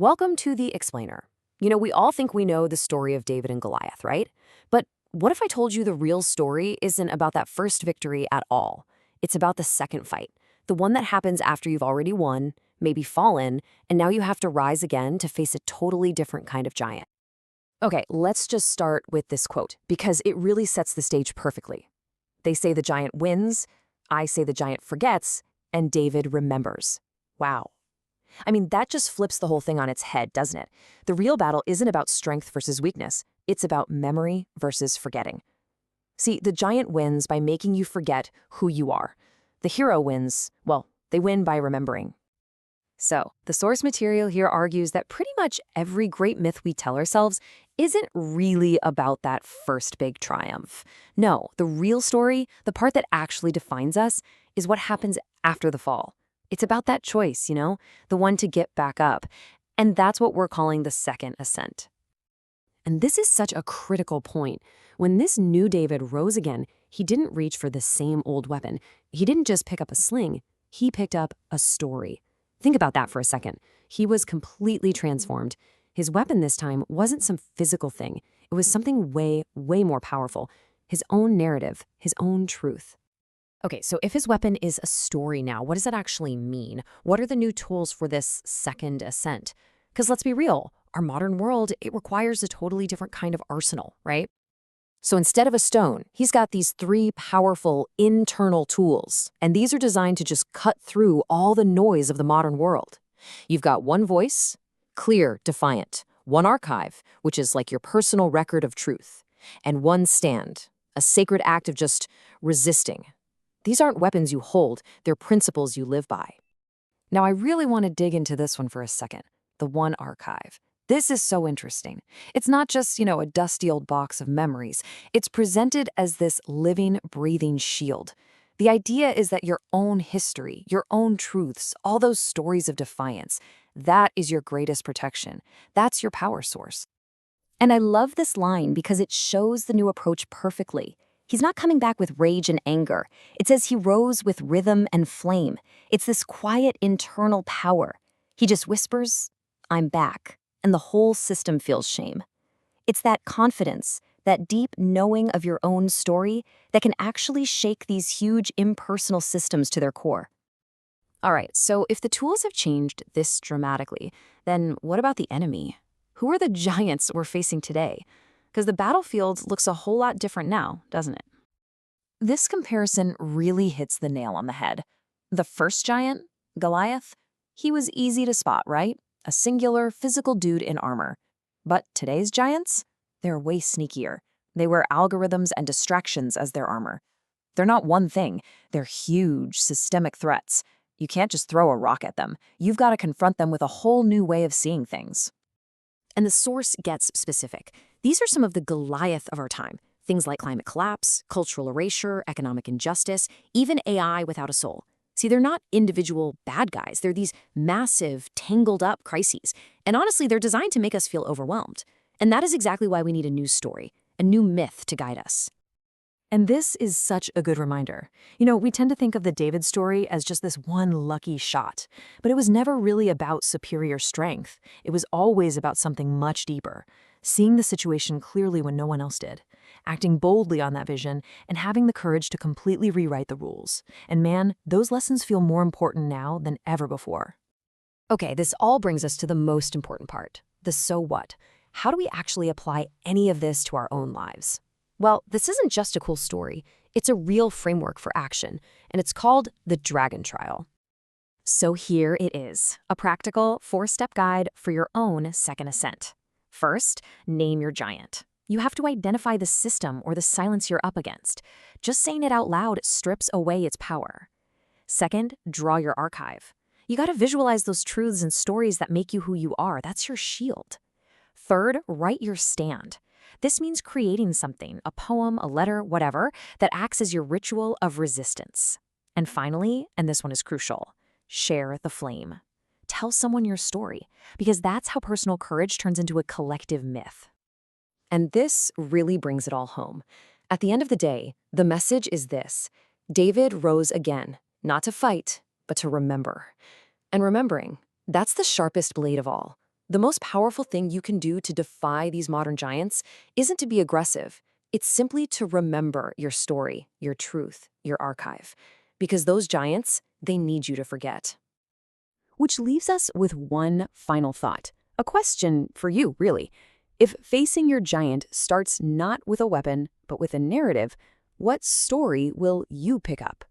Welcome to The Explainer. We all think we know the story of David and Goliath, right? But what if I told you the real story isn't about that first victory at all? It's about the second fight, the one that happens after you've already won, maybe fallen, and now you have to rise again to face a totally different kind of giant. Okay, let's just start with this quote, because it really sets the stage perfectly. They say the giant wins, I say the giant forgets, and David remembers. Wow. I mean, that just flips the whole thing on its head, doesn't it? The real battle isn't about strength versus weakness. It's about memory versus forgetting. See, the giant wins by making you forget who you are. The hero wins, well, they win by remembering. So, the source material here argues that pretty much every great myth we tell ourselves isn't really about that first big triumph. No, the real story, the part that actually defines us, is what happens after the fall. It's about that choice, the one to get back up. And that's what we're calling the second ascent. And this is such a critical point. When this new David rose again, he didn't reach for the same old weapon. He didn't just pick up a sling, he picked up a story. Think about that for a second. He was completely transformed. His weapon this time wasn't some physical thing. It was something way, way more powerful. His own narrative, his own truth. Okay, so if his weapon is a story now, what does that actually mean? What are the new tools for this second ascent? Because let's be real, our modern world, it requires a totally different kind of arsenal, right? So instead of a stone, he's got these three powerful internal tools, and these are designed to just cut through all the noise of the modern world. You've got one voice, clear, defiant, one archive, which is like your personal record of truth, and one stand, a sacred act of just resisting. These aren't weapons you hold, they're principles you live by. Now, I really want to dig into this one for a second, the one archive. This is so interesting. It's not just, a dusty old box of memories. It's presented as this living, breathing shield. The idea is that your own history, your own truths, all those stories of defiance, that is your greatest protection. That's your power source. And I love this line because it shows the new approach perfectly. He's not coming back with rage and anger. It says he rose with rhythm and flame. It's this quiet internal power. He just whispers, "I'm back," and the whole system feels shame. It's that confidence, that deep knowing of your own story that can actually shake these huge impersonal systems to their core. All right, so if the tools have changed this dramatically, then what about the enemy? Who are the giants we're facing today? Because the battlefield looks a whole lot different now, doesn't it? This comparison really hits the nail on the head. The first giant, Goliath, he was easy to spot, right? A singular, physical dude in armor. But today's giants? They're way sneakier. They wear algorithms and distractions as their armor. They're not one thing. They're huge, systemic threats. You can't just throw a rock at them. You've got to confront them with a whole new way of seeing things. And the source gets specific. These are some of the Goliath of our time. Things like climate collapse, cultural erasure, economic injustice, even AI without a soul. See, they're not individual bad guys. They're these massive, tangled up crises. And honestly, they're designed to make us feel overwhelmed. And that is exactly why we need a new story, a new myth to guide us. And this is such a good reminder. We tend to think of the David story as just this one lucky shot, but it was never really about superior strength. It was always about something much deeper. Seeing the situation clearly when no one else did, acting boldly on that vision, and having the courage to completely rewrite the rules. And man, those lessons feel more important now than ever before. Okay, this all brings us to the most important part, the so what. How do we actually apply any of this to our own lives? Well, this isn't just a cool story. It's a real framework for action, and it's called the Dragon Trial. So here it is, a practical 4-step guide for your own second ascent. First, name your giant. You have to identify the system or the silence you're up against. Just saying it out loud strips away its power. Second, draw your archive. You got to visualize those truths and stories that make you who you are. That's your shield. Third, write your stand. This means creating something, a poem, a letter, whatever, that acts as your ritual of resistance. And finally, and this one is crucial, share the flame. Tell someone your story, because that's how personal courage turns into a collective myth. And this really brings it all home. At the end of the day, the message is this: David rose again, not to fight, but to remember. And remembering, that's the sharpest blade of all. The most powerful thing you can do to defy these modern giants isn't to be aggressive. It's simply to remember your story, your truth, your archive. Because those giants, they need you to forget. Which leaves us with one final thought. A question for you, really. If facing your giant starts not with a weapon, but with a narrative, what story will you pick up?